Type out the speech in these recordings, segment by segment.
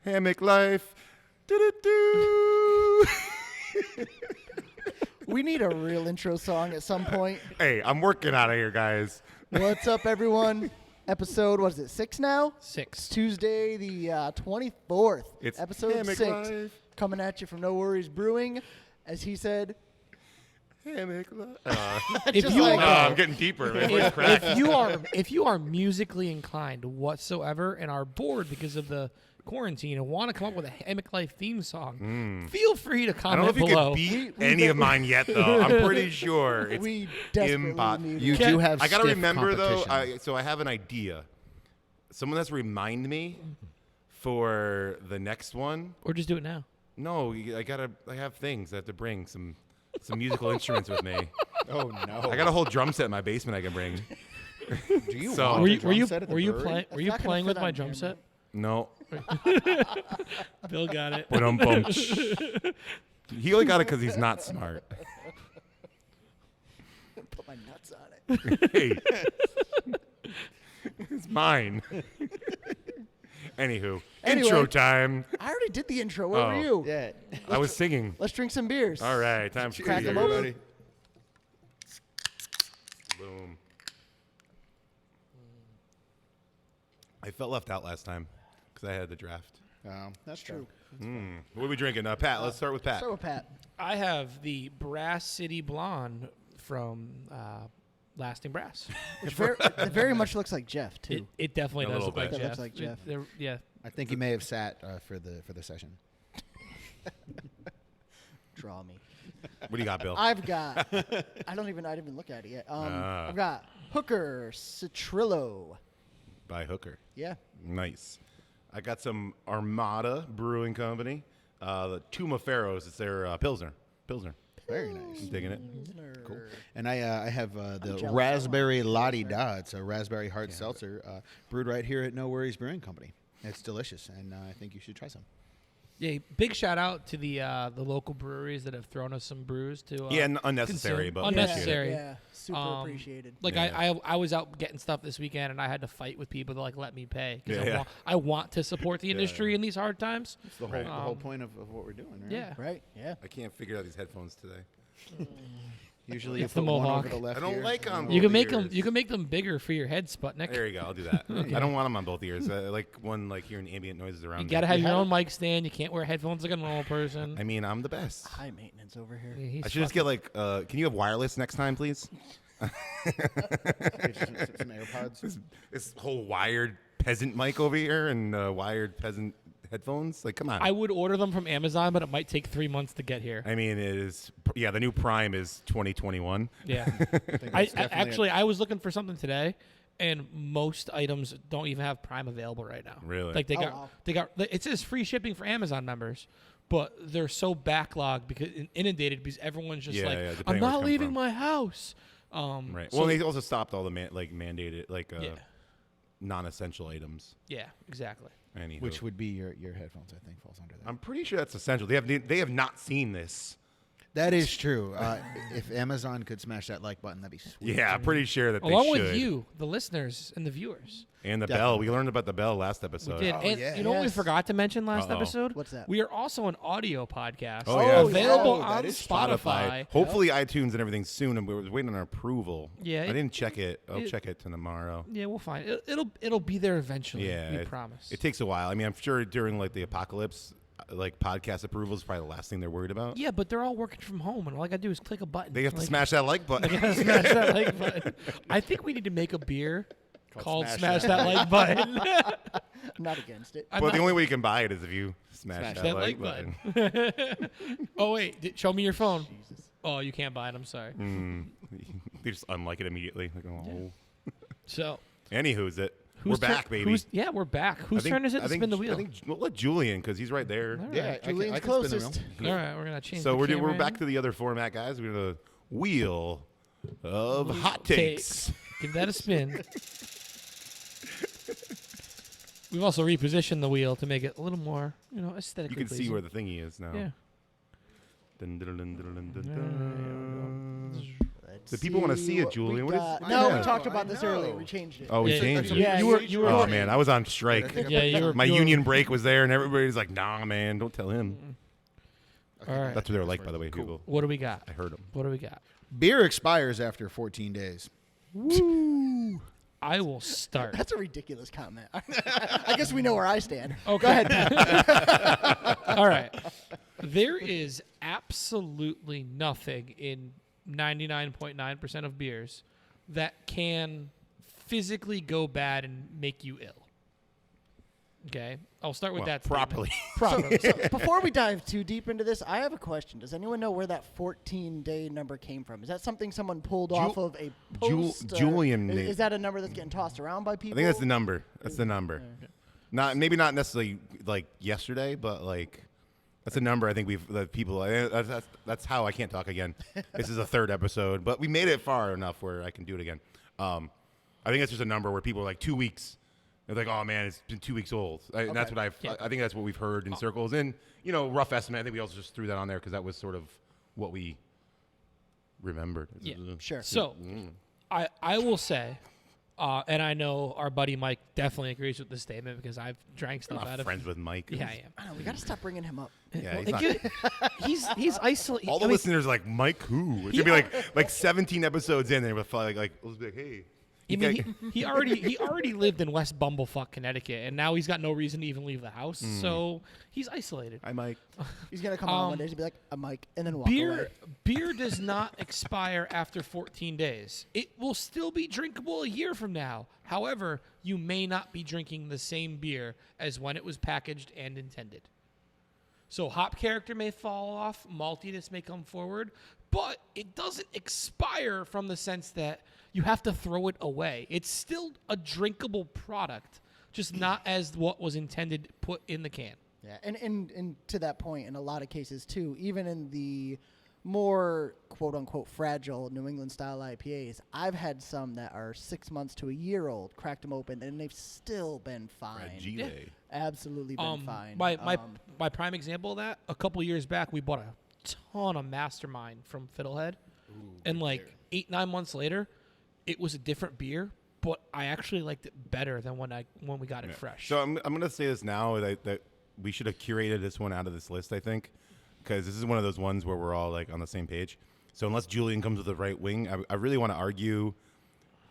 Hammock life. Do-do-do. We need a real intro song at some point. Hey, I'm working out of here, guys. What's up, everyone? Episode, what is it, 6 now? 6. Tuesday, the 24th. It's episode Hammock 6. Life. Coming at you from No Worries Brewing. As he said, Hammock life. If you I'm getting deeper. My voice cracked. if you are musically inclined whatsoever and are bored because of the quarantine and want to come up with a Hammock Life theme song, feel free to I don't know comment if you below. could beat any of mine yet, though. I'm pretty sure it's we desperately impossible. need You it. do have I gotta stiff remember though. competition. So I have an idea. Someone has to remind me for the next one. Or just do it now. No, I have things I have to bring some musical instruments with me. Oh no! I got a whole drum set in my basement I can bring. Do you So- want Were a you drum were you set at the were you brewery? playing were you not gonna playing with fit my on drum camera. set? No. Bill got it. Ba-dum-bum. He only got it because he's not smart. Put my nuts on it. Hey. It's mine. Anywho, Anyway. intro time. I already did the intro. Where Oh. were you? Yeah. I was singing. Let's drink some beers. All right, time for Crack beers. 'em open. Boom. I felt left out last time because I had the draft. That's true. What are we drinking? Pat, let's start with Pat. Start with Pat. I have the Brass City Blonde from Lasting Brass. It very much looks like Jeff, too. It definitely A does little look like bit. Jeff. That looks like Jeff. Yeah. I think he may have sat for the session. Draw me. What do you got, Bill? I've got. I didn't even look at it yet. I've got Hooker Citrillo. By Hooker. Yeah. Nice. I got some Armada Brewing Company. The Tumaferros. It's their Pilsner. Very nice. I'm digging it. Cool. And I have the jealous. Raspberry Lottie Da. It's a raspberry hard seltzer brewed right here at No Worries Brewing Company. It's delicious, and I think you should try some. Yeah, big shout out to the local breweries that have thrown us some brews to Unnecessary, consume. but Unnecessary. Yeah. Super appreciated. Like Yeah. I was out getting stuff this weekend and I had to fight with people to like let me pay because Yeah. I want to support the industry in these hard times. It's the Right. whole point of what we're doing, right? Yeah. Right? Yeah. I can't figure out these headphones today. Usually you It's the put one Mohawk. over the left I don't ear. like 'em. You can Both make ears. them. You can make them bigger for your head, Sputnik. There you go. I'll do that. I don't want them on both ears. I like one like hearing ambient noises around You me. gotta have your have own mic stand. You can't wear headphones like a normal person. I mean, I'm the best. High maintenance over here. Yeah, he's I should just get like. Can you have wireless next time, please? Some AirPods. This whole wired peasant mic over here and wired peasant headphones. Like, come on. I would order them from Amazon, but it might take 3 months to get here. I mean, it is. Yeah, the new Prime is 2021. Yeah. That's definitely I was looking for something today, and most items don't even have Prime available right now. Really? Like wow. they got it says free shipping for Amazon members, but they're so backlogged because inundated because everyone's just Yeah, like, yeah, depending I'm where it's not come leaving from." my house. Right. So Well, they also stopped all the mandated yeah, non-essential items. yeah, exactly. Anywho. Which would be your headphones, I think, falls under that. I'm pretty sure that's essential. They have not seen this. That is true. If Amazon could smash that like button, that'd be sweet. Yeah, I'm pretty sure that they Along should. with you, the listeners and the viewers. And the bell. Definitely. We learned about the bell last episode. We did. Oh, And yeah. you know what we Yes. forgot to mention last Uh-oh. episode? What's that? We are also an audio podcast. Oh, yeah. Available Oh, that on is Spotify. Hopefully iTunes and everything soon. And we were waiting on approval. Yeah, I didn't check it. I'll it- check it tomorrow. Yeah, we'll find it. It'll be there eventually. Yeah, we promise. It takes a while. I mean, I'm sure during like the apocalypse, like podcast approval is probably the last thing they're worried about. Yeah, but they're all working from home, and all I gotta do is click a button. They have to Like, smash that like button. they gotta smash that like button. I think we need to make a beer called Smash Smash That Like Button. I'm not against it. I'm But the not- only way you can buy it is if you smash that like button. Oh wait, show me your phone. Oh, you can't buy it. I'm sorry. They just unlike it immediately. Like, oh. So, Anywho's it? We're whose turn- back, baby. Yeah, we're back. I Whose think- turn is it I to think- spin the wheel? I think we'll let Julian because he's right there. All Yeah, right. Julian's I can spin the closest. wheel. All right, we're gonna change. So the we're camera back in. to the other format, guys. We're the wheel of hot takes. Give that a spin. We've also repositioned the wheel to make it a little more, aesthetically You can see pleasing. where the thingy is now. Yeah. Dun, dun, dun, dun, dun, dun, dun. The people want to see it, what we Julian. What is? got. what No, is we that? talked about I this know. earlier. We changed it. Oh, we Yeah, changed it. Yeah, you were. Oh man, I was on strike. Yeah, you were. My you were- union break was there, and everybody's like, "Nah, man, don't tell him." Okay, All right. That's what they were like, by the way, Cool. Hugo. What do we got? I heard them. What do we got? Beer expires after 14 days. I will start. That's a ridiculous comment. I guess we know where I stand. Okay. Go ahead, Pat. All right. There is absolutely nothing in 99.9% of beers that can physically go bad and make you ill. Okay? I'll start with Well, that statement. properly. Properly. So before we dive too deep into this, I have a question. Does anyone know where that 14-day number came from? Is that something someone pulled off of a post? Julian Is, made- is that a number that's getting tossed around by I people? think that's the number. That's the number. Maybe not necessarily like yesterday, but like that's a number. I think the people. That's how I can't talk again. This is a third episode, but we made it far enough where I can do it again. I think that's just a number where people are like 2 weeks. They're like, oh man, it's been 2 weeks old. And that's what I think that's what we've heard in circles. And rough estimate. I think we also just threw that on there because that was sort of what we remembered. Yeah. Sure. So, I will say, and I know our buddy Mike definitely agrees with this statement because I've drank stuff I'm out not of friends with Mike. Yeah, I am. I don't know, we got to stop bringing him up. Yeah, He's isolated. all the listeners are like, Mike who? It's gonna be like 17 episodes in there, but like let's be like, hey. I mean, he already lived in West Bumblefuck, Connecticut, and now he's got no reason to even leave the house. So he's isolated. Hi, Mike. He's going to come on one day and be like, I'm Mike, and then walk away. Beer does not expire after 14 days. It will still be drinkable a year from now. However, you may not be drinking the same beer as when it was packaged and intended. So hop character may fall off, maltiness may come forward, but it doesn't expire from the sense that you have to throw it away. It's still a drinkable product, just not as what was intended put in the can. Yeah, and to that point, in a lot of cases too, even in the more quote unquote fragile New England style IPAs, I've had some that are 6 months to a year old, cracked them open, and they've still been fine. Fragile. Absolutely been fine. My prime example of that, a couple years back, we bought a ton of Mastermind from Fiddlehead, and like 8-9 months later, it was a different beer, but I actually liked it better than when we got it fresh. So I'm gonna say this now that we should have curated this one out of this list. I think because this is one of those ones where we're all like on the same page. So unless Julian comes with the right wing, I really want to argue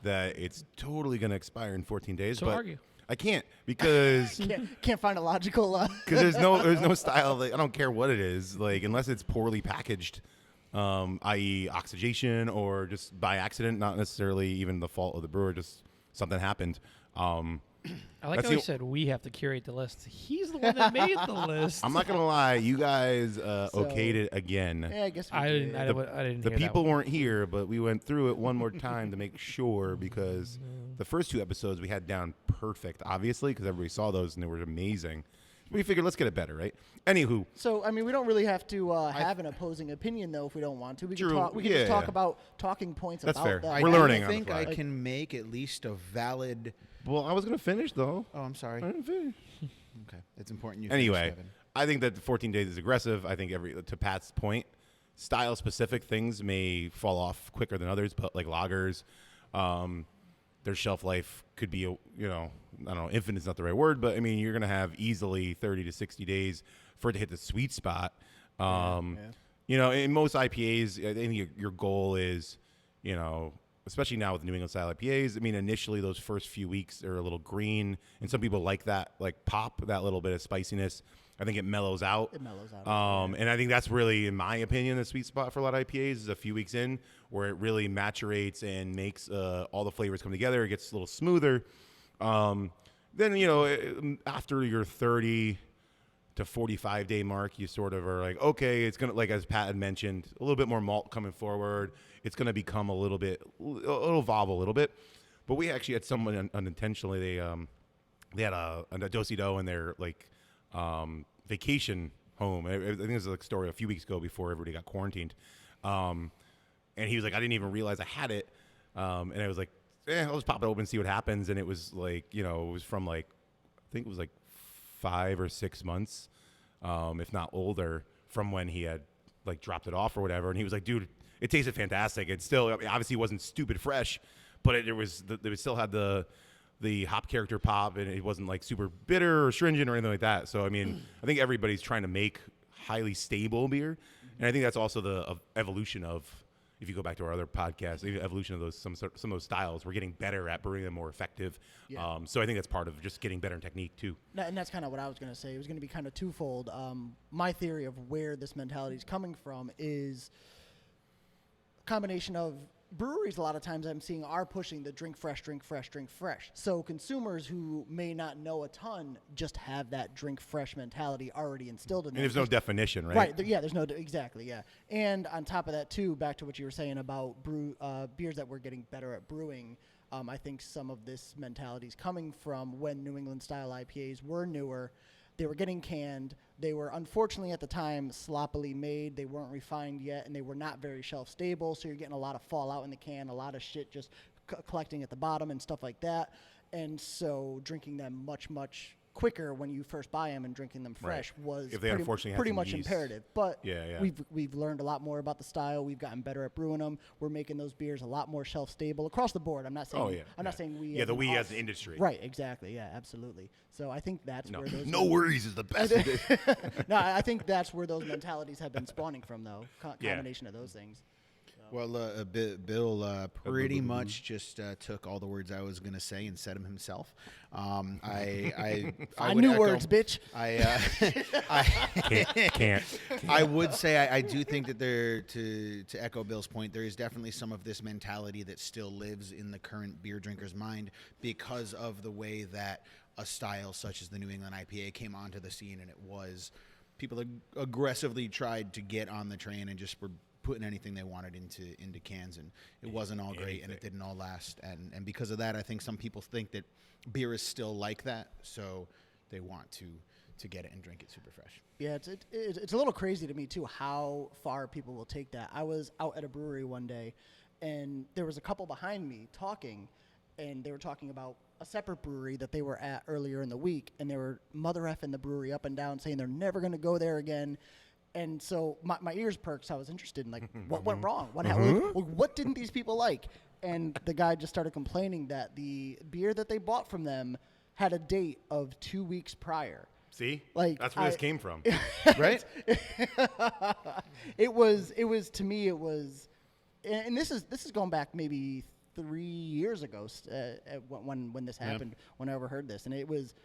that it's totally gonna expire in 14 days. So but argue. I can't because Can't find a logical. because there's no style. Like, I don't care what it is. Like unless it's poorly packaged. I.e. oxidation or just by accident, not necessarily even the fault of the brewer, just something happened. I like that's how he the- said we have to curate the list. He's the one that made the list. I'm not going to lie, you guys okayed it again. Yeah, I guess we I did. didn't. I didn't. The hear that people one. weren't here, but we went through it one more time to make sure because the first 2 episodes we had down perfect, obviously, because everybody saw those and they were amazing. We figured let's get it better, right? Anywho, So, I mean, we don't really have to have an opposing opinion, though, if we don't want to. We can True. talk. We can just Yeah. talk about talking points That's about fair. that. We're learning on the think fly. I can make at least a valid. well, I was going to finish though. Oh, I'm sorry. I didn't finish. Okay, it's important you. Anyway, finish, Kevin. I think that the 14 days is aggressive. I think to Pat's point, style specific things may fall off quicker than others, but like lagers, their shelf life could be, I don't know, infinite is not the right word, but I mean, you're going to have easily 30 to 60 days for it to hit the sweet spot. In most IPAs, I think your goal is, especially now with New England style IPAs, I mean, initially those first few weeks are a little green, and some people like that, like pop, that little bit of spiciness. I think it mellows out. It mellows out. And I think that's really, in my opinion, the sweet spot for a lot of IPAs is a few weeks in where it really maturates and makes all the flavors come together. It gets a little smoother. Then, after your 30 to 45 day mark, you sort of are like, okay, it's going to, like as Pat had mentioned, a little bit more malt coming forward. It's going to become it'll evolve a little bit. But we actually had someone unintentionally, they had a do-si-do in their like vacation home. I think it was like a story a few weeks ago before everybody got quarantined. And he was like, I didn't even realize I had it. And I was like, I'll just pop it open and see what happens. And it was like, it was from like, I think it was like 5 or 6 months, if not older, from when he had like dropped it off or whatever. And he was like, dude, it tasted fantastic. It still obviously wasn't stupid fresh, but it still had the hop character pop, and it wasn't like super bitter or stringent or anything like that. So I mean, I think everybody's trying to make highly stable beer, and I think that's also the evolution of. If you go back to our other podcasts, the evolution of some of those styles, we're getting better at brewing them more effective. Yeah. So I think that's part of just getting better in technique too. And that's kind of what I was going to say. It was going to be kind of twofold. My theory of where this mentality is coming from is a combination of breweries. A lot of times I'm seeing are pushing the drink fresh, drink fresh, drink fresh. So consumers who may not know a ton just have that drink fresh mentality already instilled in them. And there's no definition, right? Right. There's no exactly. Yeah. And on top of that too, back to what you were saying about beers that we're getting better at brewing. I think some of this mentality is coming from when New England style IPAs were newer. They were getting canned. They were, unfortunately, at the time, sloppily made. They weren't refined yet, and they were not very shelf stable. So you're getting a lot of fallout in the can, a lot of shit just collecting at the bottom and stuff like that. And so drinking them much, much quicker when you first buy them and drinking them fresh was if they unfortunately had pretty some much yeast. imperative. But Yeah. we've learned a lot more about the style. We've gotten better at brewing them. We're making those beers a lot more shelf stable across the board. I'm not saying not saying we. Yeah, the we us. as an industry. Right. Exactly. Yeah. Absolutely. So I think that's where those. No worries is the best. No, I think that's where those mentalities have been spawning from, though. Combination of those things. Well, Bill pretty much just took all the words I was going to say and said them himself. I would new echo- words, bitch. Can't. I would say I do think that to echo Bill's point, there is definitely some of this mentality that still lives in the current beer drinker's mind because of the way that a style such as the New England IPA came onto the scene, and it was people aggressively tried to get on the train and just were putting anything they wanted into cans, and it wasn't all great, and it didn't all last, and because of that, I think some people think that beer is still like that, so they want to get it and drink it super fresh. Yeah, it's a little crazy to me too how far people will take that. I was out at a brewery one day, and there was a couple behind me talking, and they were talking about a separate brewery that they were at earlier in the week, and they were mother effing the brewery up and down, saying they're never going to go there again. And so my ears perked, so I was interested in, like, what went wrong? What didn't these people like? And the guy just started complaining that the beer that they bought from them had a date of 2 weeks prior. See? Like, that's where this came from. Right? It was to me, it was, and this is going back maybe 3 years ago when this happened, when I overheard this. And it was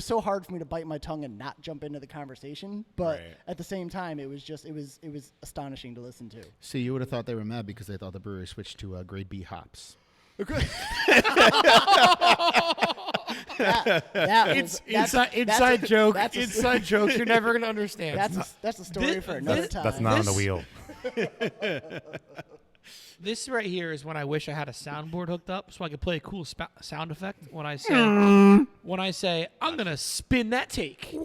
so hard for me to bite my tongue and not jump into the conversation, but at the same time, it was astonishing to listen to. See, you would have thought they were mad because they thought the brewery switched to grade B hops. Inside joke. Inside jokes you're never gonna understand. That's a story for another time. That's not on the wheel. This right here is when I wish I had a soundboard hooked up so I could play a cool sound effect when I say I'm gonna spin that take.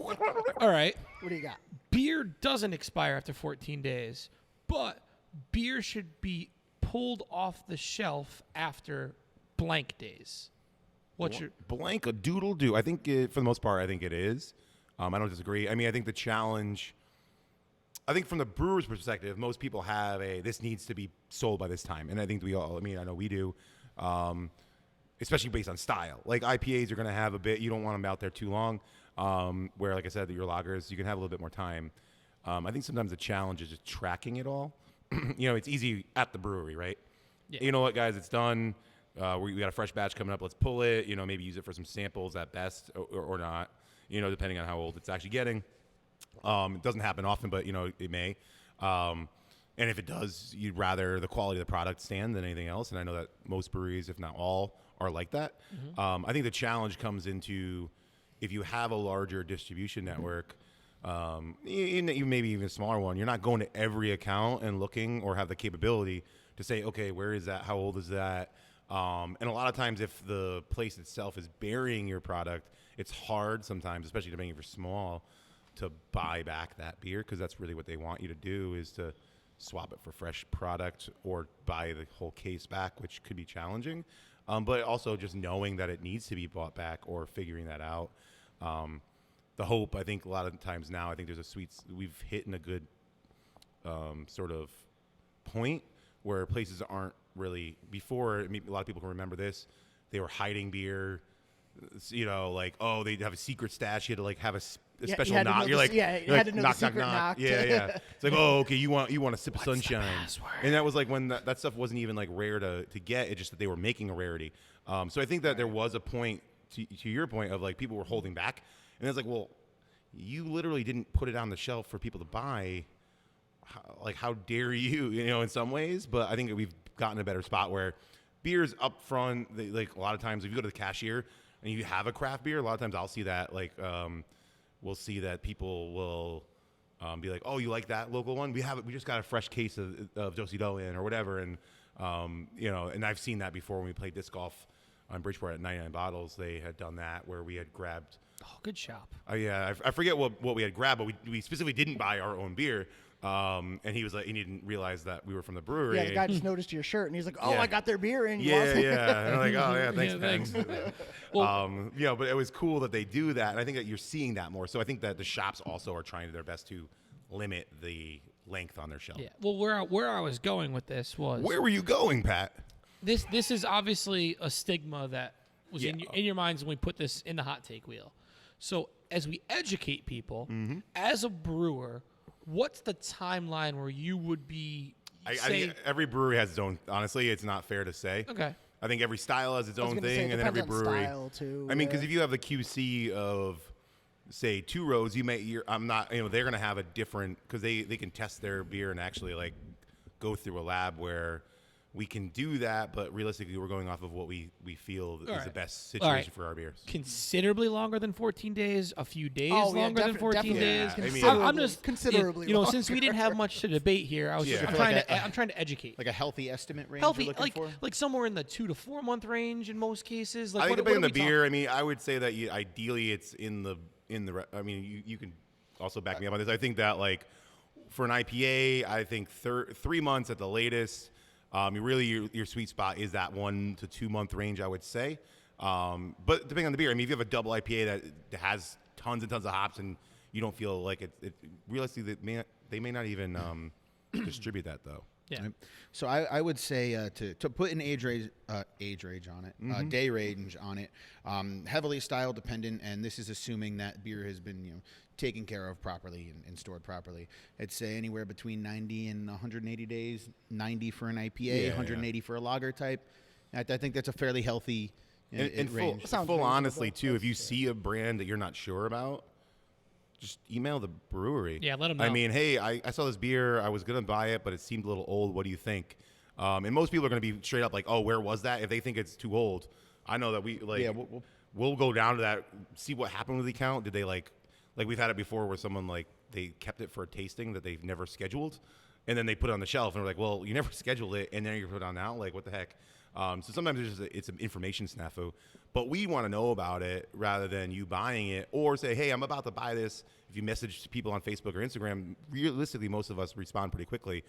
All right. What do you got? Beer doesn't expire after 14 days, but beer should be pulled off the shelf after blank days. What's your blank a doodle do? I think for the most part, I think it is. I don't disagree. I mean, I think the challenge. I think from the brewer's perspective, most people have this needs to be sold by this time. And I think I know we do, especially based on style. Like IPAs are going to have a bit, you don't want them out there too long. Where, like I said, your lagers, you can have a little bit more time. I think sometimes the challenge is just tracking it all. It's easy at the brewery, right? Yeah. You know what, guys, it's done. We got a fresh batch coming up. Let's pull it, maybe use it for some samples at best or not, depending on how old it's actually getting. It doesn't happen often, but it may. And if it does, you'd rather the quality of the product stand than anything else. And I know that most breweries, if not all, are like that. Mm-hmm. I think the challenge comes into if you have a larger distribution network, maybe even a smaller one, you're not going to every account and looking or have the capability to say, okay, where is that? How old is that? And a lot of times if the place itself is burying your product, it's hard sometimes, especially depending if you're small, to buy back that beer because that's really what they want you to do is to swap it for fresh product or buy the whole case back, which could be challenging. But also just knowing that it needs to be bought back or figuring that out. The hope, I think a lot of times now, I think we've hit in a good sort of point where places aren't really before. I mean, a lot of people can remember this. They were hiding beer. You know, like, oh, they have a secret stash. You had to like have a Yeah, special you had to knock. know You're the- like, yeah, you you're had like, to know the knock, knock, secret knock. knock Yeah, to- yeah. It's like, oh, okay, you want a sip of What's the sunshine, password? and that was like when that stuff wasn't even like rare to get. It's just that they were making a rarity. So I think that there was a point to your point of like people were holding back, and it's like, well, you literally didn't put it on the shelf for people to buy. How dare you? You know, in some ways, but I think that we've gotten a better spot where beers up front. Like a lot of times, if you go to the cashier and you have a craft beer, a lot of times I'll see that we'll see that people will be like, oh, you like that local one? We just got a fresh case of Dosido in or whatever, and you know, and I've seen that before when we played disc golf on Bridgeport at 99 Bottles. They had done that where we had grabbed. Oh, good shop. Yeah, I forget what we had grabbed, but we specifically didn't buy our own beer. And he was like, he didn't realize that we were from the brewery. Yeah, the guy just noticed your shirt, and he's like, "Oh, Yeah. I got their beer in." You Yeah, want some?" yeah. And I'm like, oh yeah, thanks, Yeah, thanks. Well- You know, but it was cool that they do that, and I think that you're seeing that more. So I think that the shops also are trying their best to limit the length on their shelf. Yeah. Well, where I was going with this was Where were you going, Pat? this is obviously a stigma that was Yeah. in your minds when we put this in the hot take wheel. So as we educate people, as a brewer, what's the timeline where you would be I say, think every brewery has its own. Honestly, it's not fair to say. okay, I think every style has its I was own gonna say, thing, it and then every depends on brewery. style, too, I mean, because yeah. if you have the QC of, say, Two Roads, I'm not. You know, they're gonna have a different because they can test their beer and actually like go through a lab where we can do that, but realistically, we're going off of what we feel is the right. best All situation right. for our beers. considerably longer than 14 days, a few days Oh, yeah, longer than 14 definitely. days. Yeah, I mean- I'm just Considerably you know, since longer. we didn't have much to debate here, I was Yeah. just So I'm trying to educate. Like a healthy estimate range Healthy, you're looking for? like somewhere in the 2 to 4 month range in most cases. Like I think what depending are on the we beer, I mean, I would say that ideally it's in the. I mean, you can also back me up on this. I think that like for an IPA, I think 3 months at the latest. Your sweet spot is that 1 to 2 month range, I would say. But depending on the beer, I mean, if you have a double IPA that has tons and tons of hops and you don't feel like it realistically, they may not even distribute that though. Yeah. Right. So I would say to put an age range on it, day range on it, heavily style dependent, and this is assuming that beer has been taken care of properly and stored properly. I'd say anywhere between 90 and 180 days. 90 for an IPA, Yeah, 180 for a lager type. I think that's a fairly healthy And range. Sounds full reasonable. honestly too, if you That's- see a brand that you're not sure about, just email the brewery. Yeah, let 'em I know. mean, hey, I saw this beer. I was gonna buy it, but it seemed a little old. What do you think? And most people are gonna be straight up like, oh, where was that? If they think it's too old, I know that we like. Yeah, we'll go down to that, see what happened with the account. Did they like we've had it before where someone like they kept it for a tasting that they've never scheduled, and then they put it on the shelf and we're like, well, you never scheduled it, and then you put it on now. Like, what the heck? So sometimes it's an information snafu, but we want to know about it rather than you buying it or say, hey, I'm about to buy this. If you message people on Facebook or Instagram, realistically, most of us respond pretty quickly.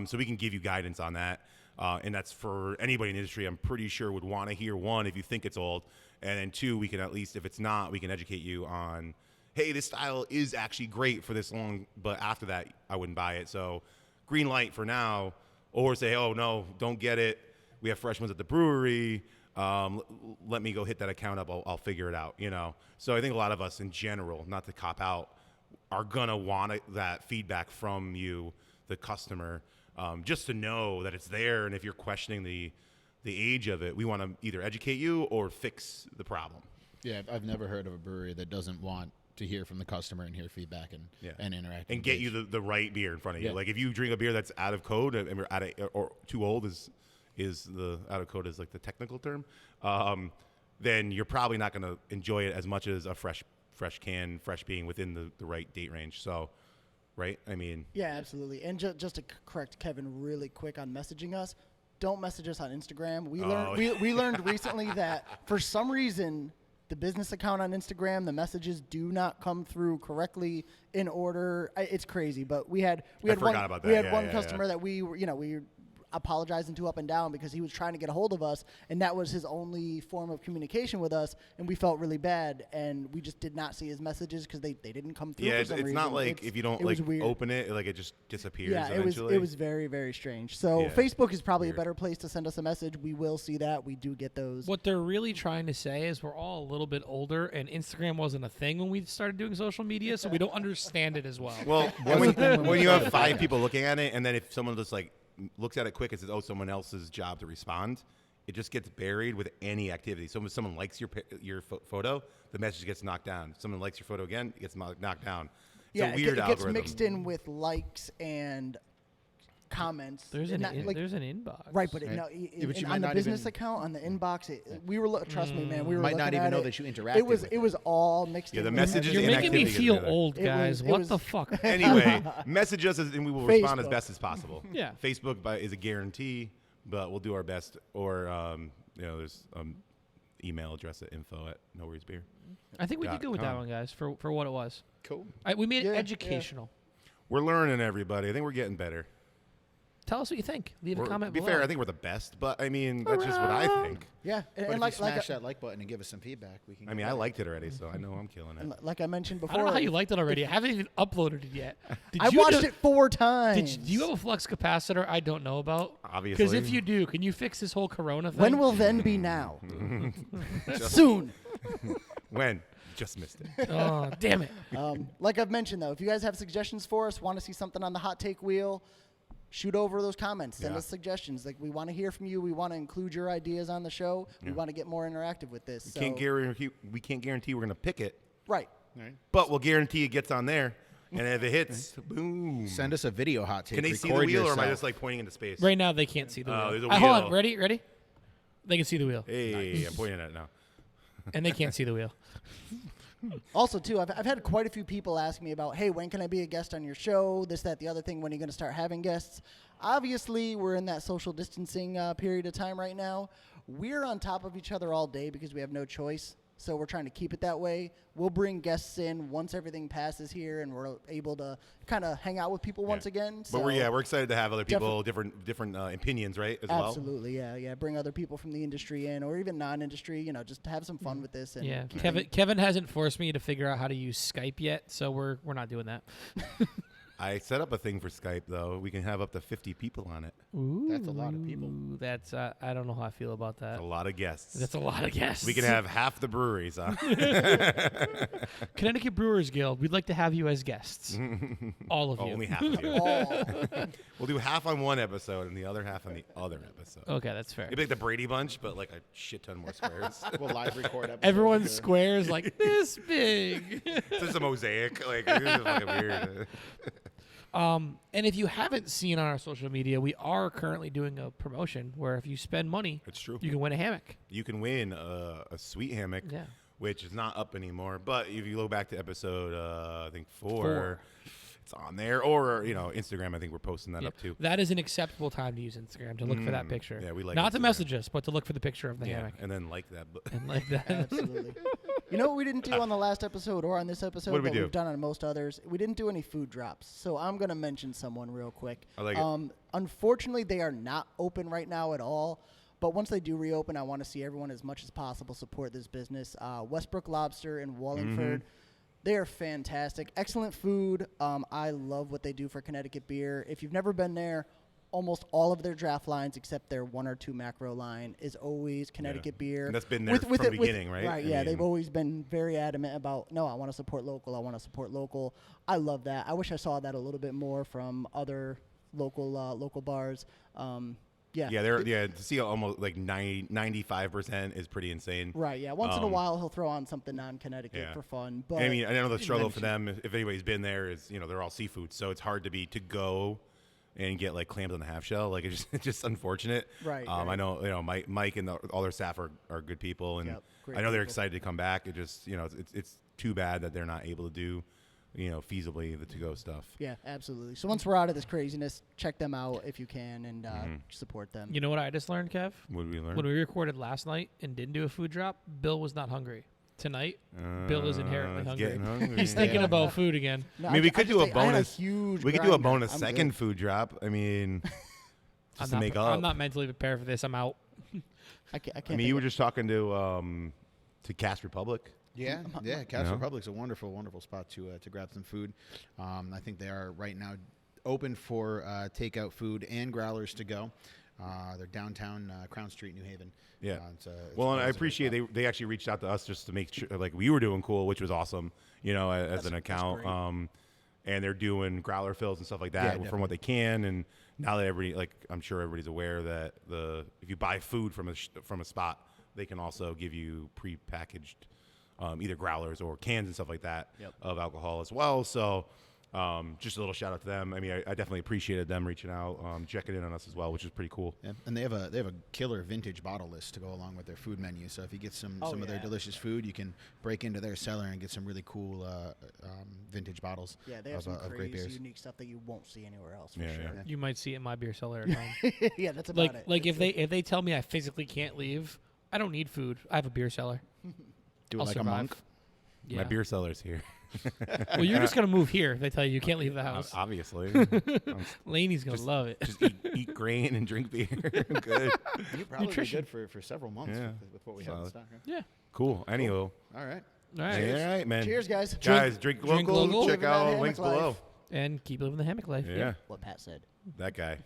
So we can give you guidance on that. And that's for anybody in the industry, I'm pretty sure would want to hear, one, if you think it's old, and then two, we can at least, if it's not, we can educate you on, hey, this style is actually great for this long, but after that, I wouldn't buy it. So green light for now, or say, oh, no, don't get it. We have fresh ones at the brewery. Let me go hit that account up. I'll figure it out, So I think a lot of us in general, not to cop out, are going to want that feedback from you, the customer, just to know that it's there. And if you're questioning the age of it, we want to either educate you or fix the problem. Yeah, I've never heard of a brewery that doesn't want to hear from the customer and hear feedback and interact. And get you the right beer in front of you. Yeah. Like if you drink a beer that's out of code and we're or too old is the out of code is like the technical term, then you're probably not going to enjoy it as much as a fresh can, fresh being within the right date range. So, right? I mean, Yeah, absolutely. And just to correct Kevin really quick on messaging us, don't message us on Instagram. We learned recently that for some reason the business account on Instagram, the messages do not come through correctly in order. It's crazy, but we had forgot one about that. we had Yeah, one yeah, customer yeah. that we apologizing to up and down because he was trying to get a hold of us, and that was his only form of communication with us, and we felt really bad, and we just did not see his messages because they didn't come through. Yeah, for some it's not reason. like if you don't was like weird. open it, like it just disappears. Yeah, eventually. it was very, very strange. So Yeah. Facebook is probably Weird. a better place to send us a message. We will see that. We do get those. What they're really trying to say is we're all a little bit older, and Instagram wasn't a thing when we started doing social media, so we don't understand it as well. Well, when you have 5 people looking at it, and then if someone just like looks at it quick and says, "Oh, someone else's job to respond," it just gets buried with any activity. So when someone likes your photo, the message gets knocked down. If someone likes your photo again, it gets knocked down. It's yeah, a weird it gets algorithm. mixed in with likes and comments. There's And an not, like, there's an inbox. right, but Right. no, but you on might the not business even- account, on the inbox, we were trust me, man, we were Might not looking even at know it. that you It interacted was with it was all mixed. Yeah, in the with messages You're and making me activity feel is better. old, It guys. was- What the fuck? Anyway, message us and we will respond as Facebook. best as possible. Yeah. Facebook is a guarantee, but we'll do our best. Or there's email address at info@noworriesbeer. I think we did good with that .com. one, guys, for what it was. Cool. We made it Yeah, yeah. educational. We're learning, everybody. I think we're getting better. Tell us what you think. Leave a comment be below. fair, I think we're the best, but I mean that's just what I think. Yeah, But and if like you smash like, that like button and give us some feedback, we can. I mean, I liked it already, so I know I'm killing it. like I mentioned I before, don't know how you liked it already. I haven't even uploaded it yet. Did I you watched do- it 4 times. Do you have a flux capacitor I don't know about? Obviously. Because if you do, can you fix this whole Corona thing? When will then be now? Soon. When? Just missed it. Oh, damn it. Like I've mentioned, though, if you guys have suggestions for us, want to see something on the hot take wheel, shoot over those comments. Send Yeah. us suggestions. Like, we want to hear from you. We want to include your ideas on the show. We want to get more interactive with this. So, We can't guarantee we're gonna pick it, right. Right. but we'll guarantee it gets on there. And if it hits, boom. Send us a video hot take. Can they see the Record wheel, or am I yourself. just like pointing into space? Right now, they can't see the Oh, wheel. there's a Hold on. wheel. Ready? They can see the wheel. Hey, I'm pointing at it now. And they can't see the wheel. Also, too, I've had quite a few people ask me about, hey, when can I be a guest on your show? This, that, the other thing. When are you going to start having guests? Obviously, we're in that social distancing period of time right now. We're on top of each other all day because we have no choice. So we're trying to keep it that way. We'll bring guests in once everything passes here, and we're able to kind of hang out with people once again. But we're So- excited to have other people, different opinions, right? As well. Absolutely, yeah. Bring other people from the industry in, or even non-industry. Just to have some fun with this. And Yeah. keep Kevin hasn't forced me to figure out how to use Skype yet, so we're not doing that. I set up a thing for Skype though. We can have up to 50 people on it. Ooh, That's a lot of people. That's I don't know how I feel about that. A lot of guests. That's a lot of guests. We can have half the breweries on. Connecticut Brewers Guild. We'd like to have you as guests. All of you. Only half of you. all. We'll do half on one episode and the other half on the other episode. Okay, that's fair. It'd be like the Brady Bunch, but like a shit ton more squares. We'll live record episodes. Everyone's squares like this big. It's just a mosaic. Like this is fucking weird. And if you haven't seen on our social media, we are currently doing a promotion where if you spend money, It's true. you can win a hammock. You can win a sweet hammock, Yeah. which is not up anymore. But if you look back to episode, I think 4, Four. it's on there. Or Instagram. I think we're posting that Yeah. up too. That is an acceptable time to use Instagram to look for that picture. Yeah, we like not to Instagram. message us, but to look for the picture of the Yeah, hammock and then like that. and like that. Absolutely. You know what we didn't do on the last episode or on this episode, What did we but do? we've done on most others? We didn't do any food drops. So I'm going to mention someone real quick. I like it. Unfortunately, they are not open right now at all. But once they do reopen, I want to see everyone as much as possible support this business. Westbrook Lobster in Wallingford. They are fantastic. Excellent food. I love what they do for Connecticut beer. If you've never been there, almost all of their draft lines, except their 1 or 2 macro line, is always Connecticut beer. And that's been there from the beginning, right? Right, I yeah. mean- They've always been very adamant about, no, I want to support local. I want to support local. I love that. I wish I saw that a little bit more from other local bars. Yeah. Yeah, to see almost like 95% is pretty insane. Right, yeah. Once in a while, he'll throw on something non-Connecticut Yeah. for fun. But I mean, I know the struggle for them, if anybody's been there, is they're all seafood, so it's hard to go and get like clams on the half shell. Like it's just unfortunate. Right, I right. know Mike and all their staff are good people, and Yep, great I know they're people. excited to come back. It just it's too bad that they're not able to do feasibly the to-go stuff. yeah, absolutely. So once we're out of this craziness, check them out if you can and support them. You know what I just learned, Kev? What did we learn? When we recorded last night and didn't do a food drop, Bill was not hungry. Tonight, Bill is inherently he's hungry. getting hungry. He's thinking Yeah. about food again. No, I mean, we could just do a ate- I had bonus. huge We could do a grinder. bonus I'm second good. food drop. I mean, just to make up. I'm not mentally prepared for this. I'm out. I can't. I mean, you were just talking to Cast Republic. Yeah, yeah. Cast Yeah. Republic's a wonderful, wonderful spot to grab some food. I think they are right now open for takeout food and growlers to go. They're downtown Crown Street, New Haven. Yeah. It's Well, and I always a great appreciate spot. they actually reached out to us just to make sure like we were doing cool, which was awesome. You know, as an That's account. great. And they're doing growler fills and stuff like Yeah, that from what they can. And now that everybody, like, I'm sure everybody's aware that if you buy food from a spot, they can also give you prepackaged either growlers or cans and stuff like that of alcohol as well. So just a little shout out to them. I mean, I definitely appreciated them reaching out, checking in on us as well, which is pretty cool. Yeah. And they have a killer vintage bottle list to go along with their food menu. So if you get some of their delicious food, you can break into their cellar and get some really cool vintage bottles. Yeah, they have of, some of great crazy, beers. unique stuff that you won't see anywhere else. For Yeah, sure. yeah. You might see it in my beer cellar at home. Yeah, that's about it. Like if they tell me I physically can't leave, I don't need food. I have a beer cellar. Do it I'll like survive. a monk. Yeah. My beer cellar's here. Well, you're just gonna move here if they tell you you can't leave the house. Obviously. Laney's gonna love it. Just eat grain and drink beer. Good. You'd probably Nutrition. be good for several months Yeah. with what we have in Solid. stock. Right? Yeah. Cool. Anywho. All right. All right. All right, man. Cheers, guys. Guys, drink drink local. local. Check Living that out hammock links life. below. And keep living the hammock life. Yeah. What Pat said. That guy.